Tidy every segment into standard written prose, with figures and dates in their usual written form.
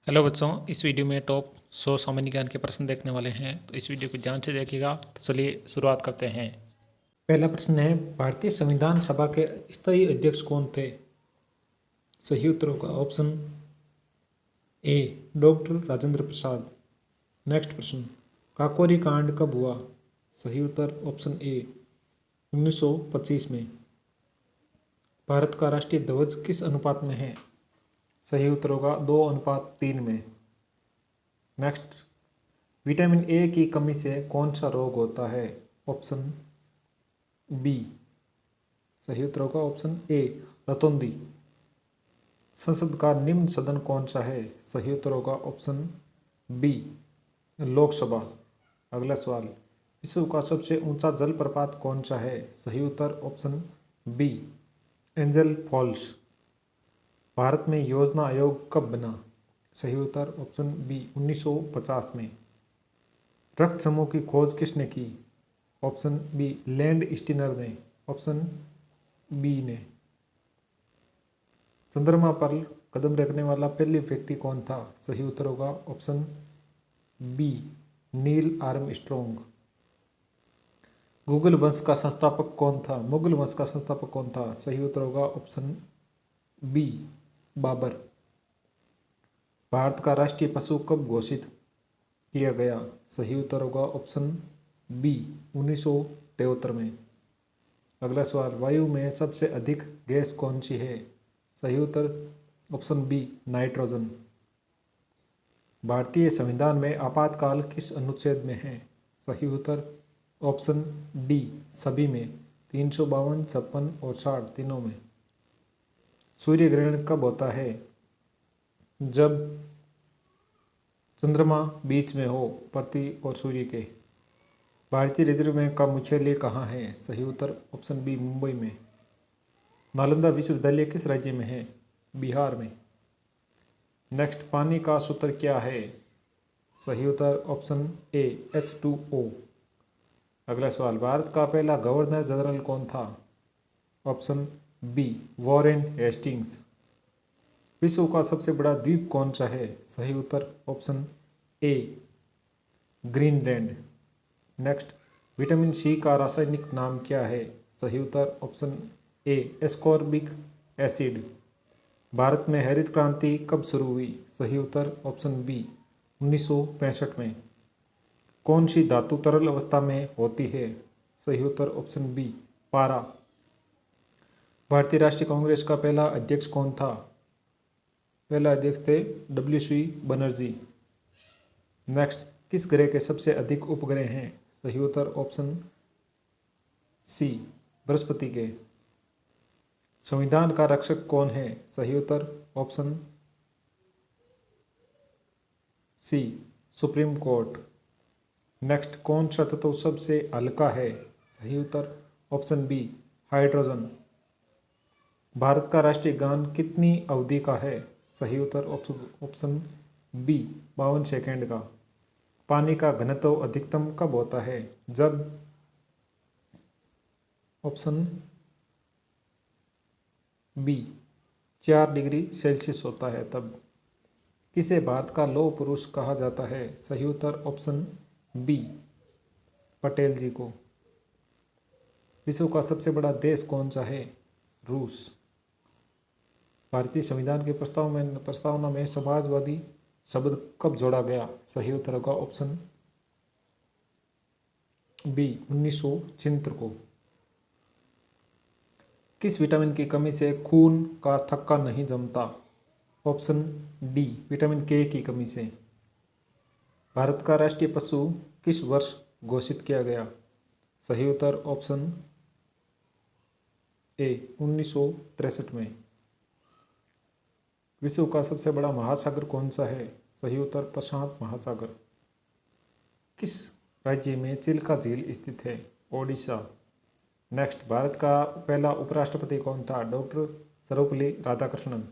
Hello बच्चों, इस video में टॉप 100 सामान्य ज्ञान के प्रश्न देखने वाले हैं। तो इस वीडियो को ध्यान से देखिएगा। तो चलिए शुरुआत करते हैं। पहला प्रश्न है, भारतीय संविधान सभा के स्थायी अध्यक्ष कौन थे? सही उत्तरों का option A doctor Rajendra Prasad. Next प्रश्न, काकोरी कांड कब हुआ? सही उत्तर ऑप्शन ए 1925 में। भारत का राष्ट्रीय ध्वज किस अनुपात में है? सही उत्तर होगा 2:3 में। नेक्स्ट, विटामिन ए की कमी से कौन सा रोग होता है? Option B. सही उत्तर होगा ऑप्शन ए रतौंधी। संसद का निम्न सदन कौन सा है? सही उत्तर होगा ऑप्शन बी लोकसभा। अगला सवाल, विश्व का सबसे ऊंचा जलप्रपात कौन सा है? सही उत्तर option B Angel Falls. Bharat में योजना आयोग कब बना? सही उत्तर ऑप्शन बी 1950 में। रक्त समूह की खोज किसने की? ऑप्शन बी लैंड स्टीनर ने। ऑप्शन बी ने। चंद्रमा पर कदम रखने वाला पहले व्यक्ति कौन था? सही उत्तर होगा option B Neil Armstrong. Mughal वंश का संस्थापक कौन था? मुगल वंश का संस्थापक कौन था? सही उत्तर होगा ऑप्शन बी बाबर। भारत का राष्ट्रीय पशु कब घोषित किया गया? सही उत्तर होगा ऑप्शन बी 1973 में। अगला सवाल, वायु में सबसे अधिक गैस कौन सी है? सही उत्तर ऑप्शन बी नाइट्रोजन। भारतीय संविधान में आपातकाल किस अनुच्छेद में है? सही उत्तर ऑप्शन डी सभी में, 352, 56 और 60 तीनों में। सूर्य ग्रहण कब होता है? जब चंद्रमा बीच में हो पृथ्वी और सूर्य के। भारतीय रिजर्व बैंक का मुख्यालय कहाँ है? सही उत्तर ऑप्शन बी मुंबई में। नालंदा विश्वविद्यालय किस राज्य में है? बिहार में। नेक्स्ट, पानी का सूत्र क्या है? सही उत्तर ऑप्शन ए H2O। अगला सवाल, भारत का पहला गवर्नर जनरल कौन था? Option B Warren Hastings. विश्व का सबसे बड़ा द्वीप कौन सा है? सही उत्तर option A Greenland. Next, vitamin C का रासायनिक नाम क्या है? सही उत्तर option A ascorbic acid. Bharat में हरित क्रांति कब शुरू हुई? सही उत्तर ऑप्शन बी 1965 में। कौन सी धातु तरल अवस्था में होती है? सही उत्तर ऑप्शन बी पारा। भारतीय राष्ट्रीय कांग्रेस का पहला अध्यक्ष कौन था? पहला अध्यक्ष थे WC बनर्जी। नेक्स्ट, किस ग्रह के सबसे अधिक उपग्रह हैं? सही उत्तर ऑप्शन सी बृहस्पति के। संविधान का रक्षक कौन है? सही उत्तर option C Supreme Court. Next, कौन सा तत्व सबसे हल्का है? सही उत्तर ऑप्शन बी हाइड्रोजन। भारत का राष्ट्रीय गान कितनी अवधि का है? सही उत्तर ऑप्शन बी 52 सेकेंड का। पानी का घनत्व अधिकतम कब होता है? जब ऑप्शन बी 4 डिग्री सेल्सियस होता है तब। किसे भारत का लौह पुरुष कहा जाता है? सही उत्तर ऑप्शन बी पटेल जी को। विश्व का सबसे बड़ा देश कौन सा है? रूस। भारतीय संविधान के प्रस्तावना में समाजवादी शब्द कब जोड़ा गया? सही उत्तर होगा ऑप्शन बी 1976 को। किस विटामिन की कमी से खून का थक्का नहीं जमता? ऑप्शन डी विटामिन के की कमी से। भारत का राष्ट्रीय पशु किस वर्ष घोषित किया गया? सही उत्तर ऑप्शन ए 1963 में। विश्व का सबसे बड़ा महासागर कौन सा है? सही उत्तर प्रशांत महासागर। किस राज्य में चिल्का झील स्थित है? ओडिशा। नेक्स्ट, भारत का पहला उपराष्ट्रपति कौन था? डॉक्टर सर्वपल्ली राधाकृष्णन।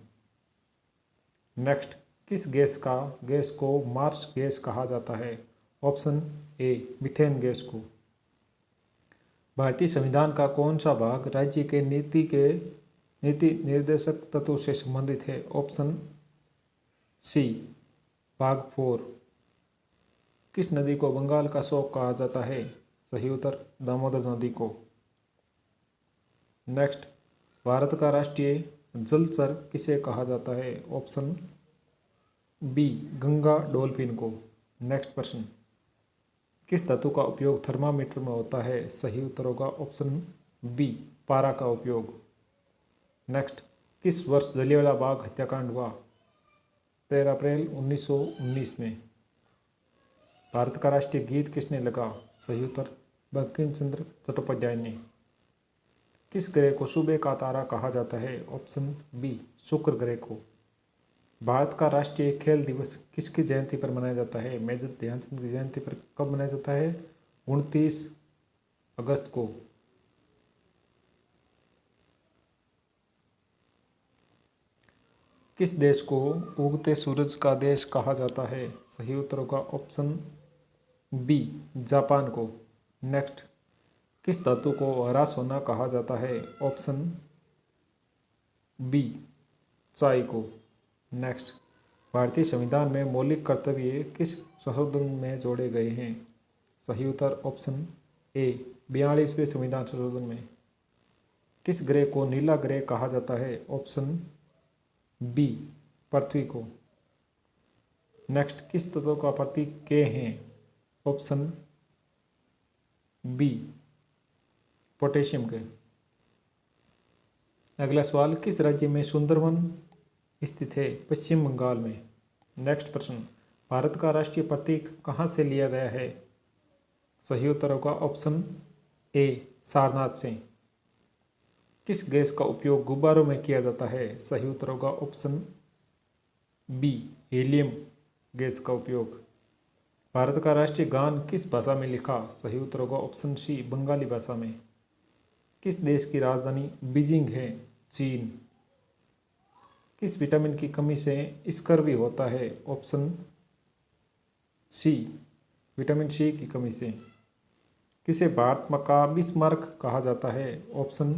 नेक्स्ट, किस गैस को मार्स गैस कहा जाता है? ऑप्शन ए मीथेन गैस को। भारतीय संविधान का कौन सा भाग राज्य के नीति निर्देशक तत्व से संबंधित है? ऑप्शन सी भाग 4। किस नदी को बंगाल का शोक कहा जाता है? सही उत्तर दामोदर नदी को। नेक्स्ट, भारत का राष्ट्रीय जलचर किसे कहा जाता है? ऑप्शन बी गंगा डॉल्फिन को। नेक्स्ट प्रश्न, किस धातु का उपयोग थर्मामीटर में होता है? सही उत्तर होगा ऑप्शन बी पारा का उपयोग। नेक्स्ट, किस वर्ष जलियांवाला बाग हत्याकांड हुआ? 13 अप्रैल 1919 में। भारत का राष्ट्रीय गीत किसने लगा? सही उत्तर बंकिम चंद्र चट्टोपाध्याय ने। किस ग्रह को सुबह का तारा कहा जाता है? ऑप्शन बी शुक्र ग्रह को। भारत का राष्ट्रीय खेल दिवस किसकी जयंती पर मनाया जाता है? मेजर ध्यानचंद की जयंती पर कब मनाया जाता है? 29 अगस्त को। किस देश को उगते सूरज का देश कहा जाता है? सही उत्तर होगा ऑप्शन बी जापान को। नेक्स्ट, किस धातु को हरा सोना कहा जाता है? ऑप्शन बी चाय को। नेक्स्ट, भारतीय संविधान में मौलिक कर्तव्य किस संशोधन में जोड़े गए हैं? सही उत्तर ऑप्शन ए 42वें संविधान संशोधन में। किस ग्रह को नीला ग्रह कहा जाता है? ऑप्शन बी पृथ्वी को। नेक्स्ट, किस तत्व का प्रतीक के हैं? ऑप्शन बी पोटेशियम के। अगला सवाल, किस राज्य में सुंदरवन स्थित है? पश्चिम बंगाल में। नेक्स्ट प्रश्न, भारत का राष्ट्रीय प्रतीक कहाँ से लिया गया है? सही उत्तर होगा ऑप्शन ए सारनाथ से। किस गैस का उपयोग गुब्बारों में किया जाता है? सही उत्तर होगा ऑप्शन बी हीलियम गैस का उपयोग। भारत का राष्ट्रीय गान किस भाषा में लिखा? सही उत्तर होगा ऑप्शन सी बंगाली भाषा में। किस देश की राजधानी बीजिंग है? चीन। किस विटामिन की कमी से स्कर्वी होता है? ऑप्शन सी विटामिन सी की कमी से। किसे भारत का बिस्मार्क कहा जाता है? ऑप्शन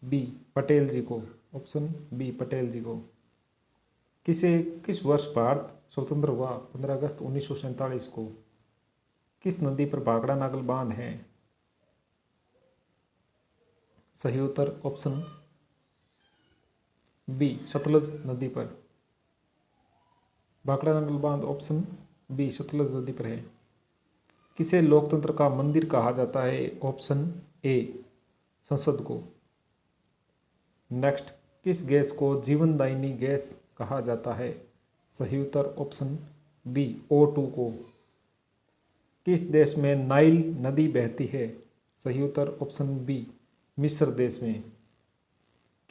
बी पटेल जी को। ऑप्शन बी पटेल जी को। किस वर्ष भारत स्वतंत्र हुआ? 15 अगस्त 1947 को। किस नदी पर भाखड़ा नागल बांध है? सही उत्तर ऑप्शन बी सतलज नदी पर। भाखड़ा नागल बांध ऑप्शन बी सतलज नदी पर है। किसे लोकतंत्र का मंदिर कहा जाता है? ऑप्शन ए संसद को। नेक्स्ट, किस गैस को जीवनदायिनी गैस कहा जाता है? सही उत्तर ऑप्शन बी O2 को। किस देश में नाइल नदी बहती है? सही उत्तर ऑप्शन बी मिस्र देश में।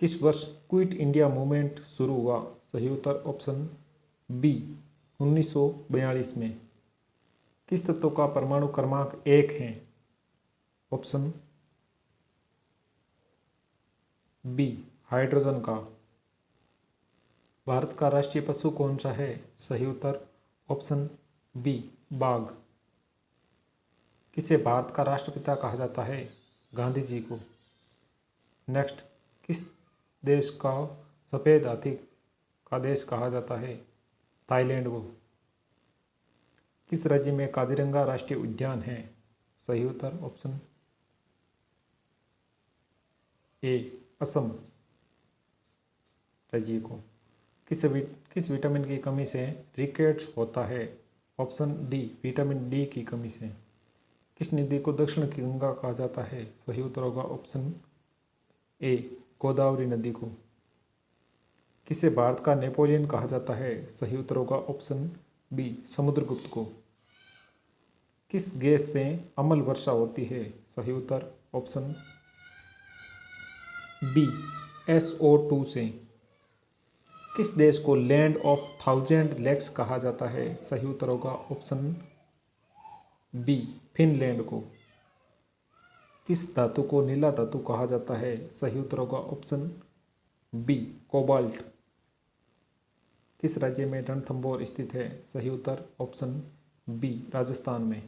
किस वर्ष क्विट इंडिया मूवमेंट शुरू हुआ? सही उत्तर ऑप्शन बी 1942 में। किस तत्व का परमाणु क्रमांक 1 है? ऑप्शन बी हाइड्रोजन का। भारत का राष्ट्रीय पशु कौन सा है? सही उत्तर ऑप्शन बी बाघ। किसे भारत का राष्ट्रपिता कहा जाता है? गांधी जी को। नेक्स्ट, किस देश का सफ़ेद हाथी का देश कहा जाता है? थाईलैंड को। किस राज्य में काजीरंगा राष्ट्रीय उद्यान है? सही उत्तर ऑप्शन ए असम राज्य को। किस विटामिन की कमी से रिकेट्स होता है? ऑप्शन डी विटामिन डी की कमी से। किस नदी को दक्षिण की गंगा कहा जाता है? सही उत्तर होगा ऑप्शन ए गोदावरी नदी को। किसे भारत का नेपोलियन कहा जाता है? सही उत्तर होगा ऑप्शन बी समुद्रगुप्त को। किस गैस से अम्ल वर्षा होती है? सही उत्तर ऑप्शन बी SO2 से। किस देश को लैंड ऑफ 1000 लेक्स कहा जाता है? सही उत्तर होगा ऑप्शन बी फिनलैंड को। किस धातु को नीला धातु कहा जाता है? सही उत्तर होगा ऑप्शन बी कोबाल्ट। किस राज्य में रणथंभौर स्थित है? सही उत्तर ऑप्शन बी राजस्थान में।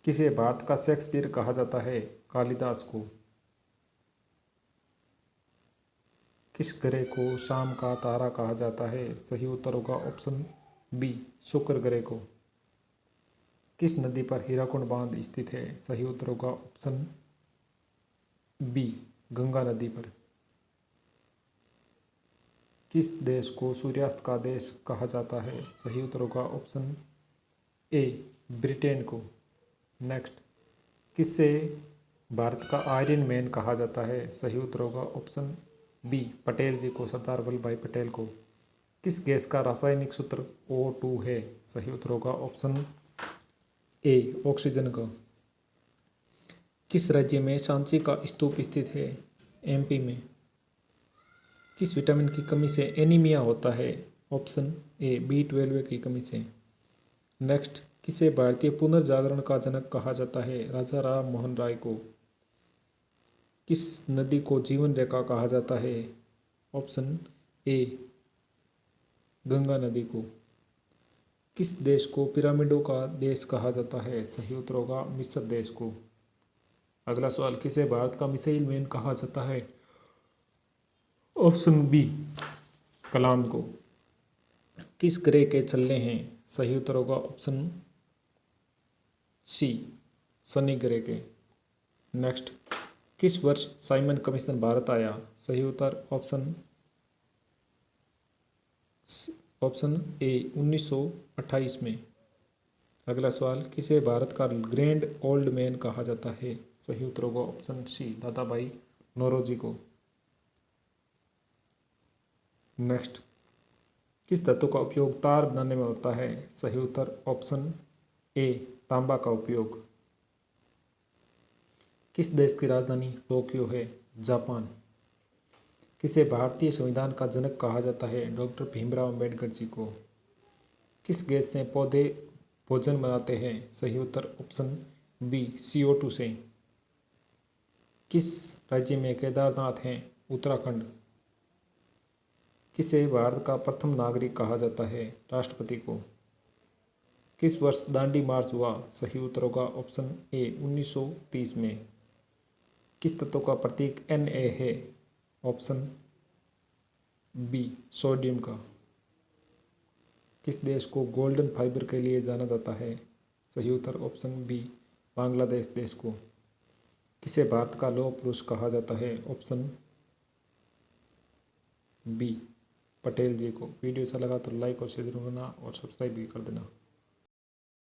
किसे भारत का शेक्सपियर कहा जाता है? कालिदास को। किस ग्रह को शाम का तारा कहा जाता है? सही उत्तर होगा ऑप्शन बी शुक्र ग्रह को। किस नदी पर हीराकुंड बांध स्थित है? सही उत्तर होगा ऑप्शन बी गंगा नदी पर। किस देश को सूर्यास्त का देश कहा जाता है? सही उत्तर होगा ऑप्शन ए ब्रिटेन को। नेक्स्ट, किससे भारत का आयरन मैन कहा जाता है? सही उत्तर होगा ऑप्शन बी पटेल जी को, सरदार वल्लभ भाई पटेल को। किस गैस का रासायनिक सूत्र O2 है? सही उत्तर होगा ऑप्शन ए ऑक्सीजन का। किस राज्य में सांची का स्तूप स्थित है? MP में। किस विटामिन की कमी से एनीमिया होता है? ऑप्शन ए B12 की कमी से। नेक्स्ट, किसे भारतीय पुनर्जागरण का जनक कहा जाता है? राजा राम मोहन राय को। किस नदी को जीवन रेखा कहा जाता है? ऑप्शन ए गंगा नदी को। किस देश को पिरामिडों का देश कहा जाता है? सही उत्तर होगा मिस्र देश को। अगला सवाल, किसे भारत का मिसाइल मैन कहा जाता है? ऑप्शन बी कलाम को। किस ग्रह के चलने हैं? सही उत्तर होगा ऑप्शन सी शनि ग्रह के। नेक्स्ट, किस वर्ष साइमन कमीशन भारत आया? सही उत्तर ऑप्शन ए 1928 में। अगला सवाल, किसे भारत का ग्रैंड ओल्ड मैन कहा जाता है? सही उत्तर होगा ऑप्शन सी दादा भाई नौरोजी को। नेक्स्ट, किस धातु का उपयोग तार बनाने में होता है? सही उत्तर ऑप्शन ए तांबा का उपयोग। किस देश की राजधानी टोक्यो है? जापान। किसे भारतीय संविधान का जनक कहा जाता है? डॉक्टर भीमराव अंबेडकर जी को। किस गैस से पौधे भोजन बनाते हैं? सही उत्तर ऑप्शन बी CO2 से। किस राज्य में केदारनाथ है? उत्तराखंड। किसे भारत का प्रथम नागरिक कहा जाता है? राष्ट्रपति को। किस वर्ष दांडी मार्च हुआ? सही उत्तर होगा ऑप्शन ए 1930 में। किस तत्व का प्रतीक Na है? ऑप्शन बी सोडियम का। किस देश को गोल्डन फाइबर के लिए जाना जाता है? सही उत्तर ऑप्शन बी बांग्लादेश देश को। किसे भारत का लौह पुरुष कहा जाता है? ऑप्शन बी पटेल जी को। वीडियो अच्छा लगा तो लाइक और शेयर जरूर करना और सब्सक्राइब भी कर देना।